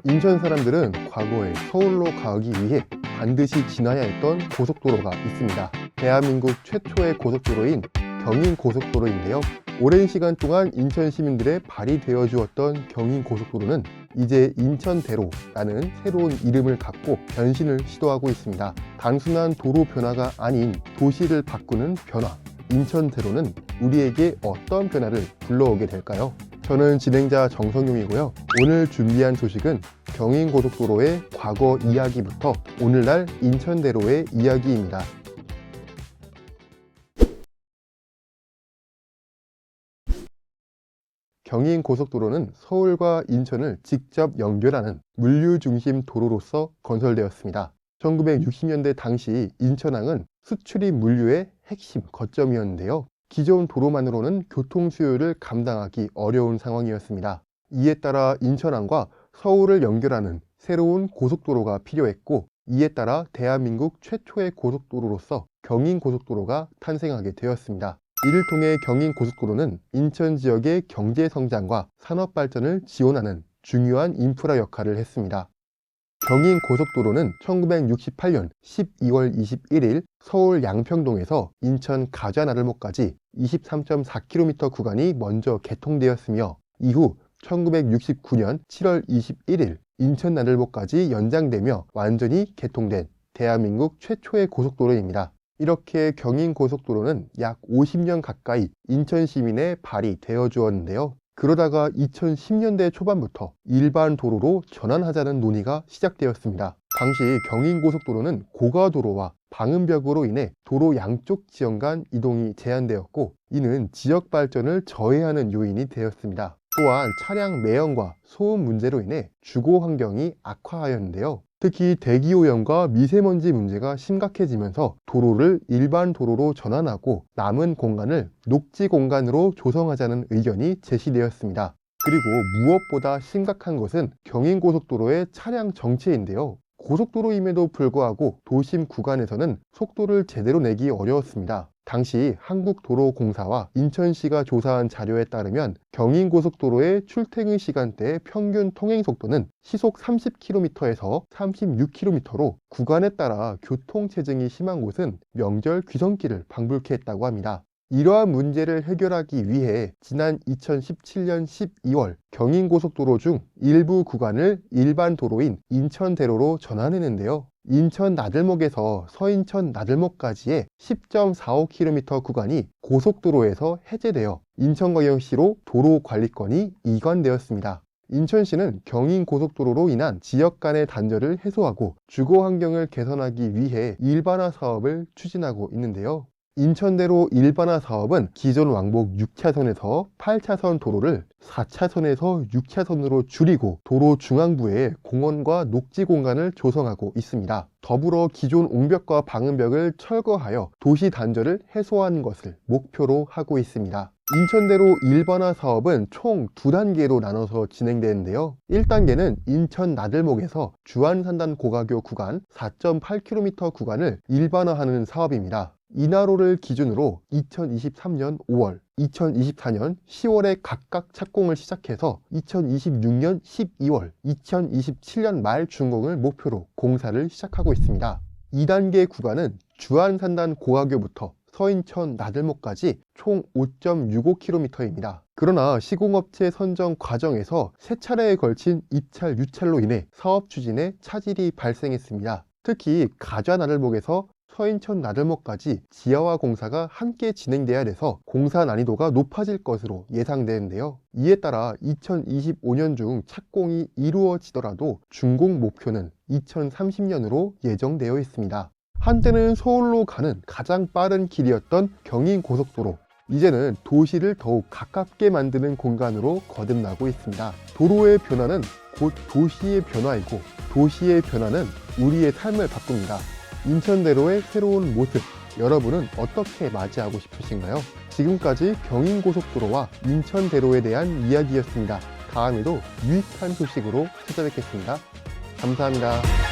인천 사람들은 과거에 서울로 가기 위해 반드시 지나야 했던 고속도로가 있습니다. 대한민국 최초의 고속도로인 경인고속도로인데요. 오랜 시간 동안 인천 시민들의 발이 되어 주었던 경인고속도로는 이제 인천대로라는 새로운 이름을 갖고 변신을 시도하고 있습니다. 단순한 도로 변화가 아닌 도시를 바꾸는 변화, 인천대로는 우리에게 어떤 변화를 불러오게 될까요? 저는 진행자 정성용이고요. 오늘 준비한 소식은 경인고속도로의 과거 이야기부터 오늘날 인천대로의 이야기입니다. 경인고속도로는 서울과 인천을 직접 연결하는 물류 중심 도로로서 건설되었습니다. 1960년대 당시 인천항은 수출입 물류의 핵심 거점이었는데요. 기존 도로만으로는 교통 수요를 감당하기 어려운 상황이었습니다. 이에 따라 인천항과 서울을 연결하는 새로운 고속도로가 필요했고, 이에 따라 대한민국 최초의 고속도로로서 경인고속도로가 탄생하게 되었습니다. 이를 통해 경인고속도로는 인천 지역의 경제 성장과 산업 발전을 지원하는 중요한 인프라 역할을 했습니다. 경인고속도로는 1968년 12월 21일 서울 양평동에서 인천 가좌나들목까지 23.4km 구간이 먼저 개통되었으며, 이후 1969년 7월 21일 인천나들목까지 연장되며 완전히 개통된 대한민국 최초의 고속도로입니다. 이렇게 경인고속도로는 약 50년 가까이 인천 시민의 발이 되어 주었는데요. 그러다가 2010년대 초반부터 일반 도로로 전환하자는 논의가 시작되었습니다. 당시 경인고속도로는 고가도로와 방음벽으로 인해 도로 양쪽 지형 간 이동이 제한되었고, 이는 지역 발전을 저해하는 요인이 되었습니다. 또한 차량 매연과 소음 문제로 인해 주거 환경이 악화하였는데요. 특히 대기오염과 미세먼지 문제가 심각해지면서 도로를 일반 도로로 전환하고 남은 공간을 녹지 공간으로 조성하자는 의견이 제시되었습니다. 그리고 무엇보다 심각한 것은 경인고속도로의 차량 정체인데요. 고속도로임에도 불구하고 도심 구간에서는 속도를 제대로 내기 어려웠습니다. 당시 한국도로공사와 인천시가 조사한 자료에 따르면 경인고속도로의 출퇴근 시간대의 평균 통행속도는 시속 30km에서 36km로 구간에 따라 교통체증이 심한 곳은 명절 귀성길을 방불케 했다고 합니다. 이러한 문제를 해결하기 위해 지난 2017년 12월 경인고속도로 중 일부 구간을 일반 도로인 인천대로로 전환했는데요. 인천 나들목에서 서인천 나들목까지의 10.45km 구간이 고속도로에서 해제되어 인천광역시로 도로관리권이 이관되었습니다. 인천시는 경인고속도로로 인한 지역 간의 단절을 해소하고 주거 환경을 개선하기 위해 일반화 사업을 추진하고 있는데요. 인천대로 일반화 사업은 기존 왕복 6차선에서 8차선 도로를 4차선에서 6차선으로 줄이고 도로 중앙부에 공원과 녹지 공간을 조성하고 있습니다. 더불어 기존 옹벽과 방음벽을 철거하여 도시 단절을 해소하는 것을 목표로 하고 있습니다. 인천대로 일반화 사업은 총 2단계로 나눠서 진행되는데요. 1단계는 인천 나들목에서 주안산단 고가교 구간 4.8km 구간을 일반화하는 사업입니다. 인하로를 기준으로 2023년 5월, 2024년 10월에 각각 착공을 시작해서 2026년 12월, 2027년 말 준공을 목표로 공사를 시작하고 있습니다. 2단계 구간은 주안산단 고가교부터 서인천 나들목까지 총 5.65km입니다. 그러나 시공업체 선정 과정에서 3차례에 걸친 입찰, 유찰로 인해 사업 추진에 차질이 발생했습니다. 특히 가좌나들목에서 서인천 나들목까지 지하화 공사가 함께 진행돼야 돼서 공사 난이도가 높아질 것으로 예상되는데요. 이에 따라 2025년 중 착공이 이루어지더라도 준공 목표는 2030년으로 예정되어 있습니다. 한때는 서울로 가는 가장 빠른 길이었던 경인고속도로, 이제는 도시를 더욱 가깝게 만드는 공간으로 거듭나고 있습니다. 도로의 변화는 곧 도시의 변화이고, 도시의 변화는 우리의 삶을 바꿉니다. 인천대로의 새로운 모습, 여러분은 어떻게 맞이하고 싶으신가요? 지금까지 경인고속도로와 인천대로에 대한 이야기였습니다. 다음에도 유익한 소식으로 찾아뵙겠습니다. 감사합니다.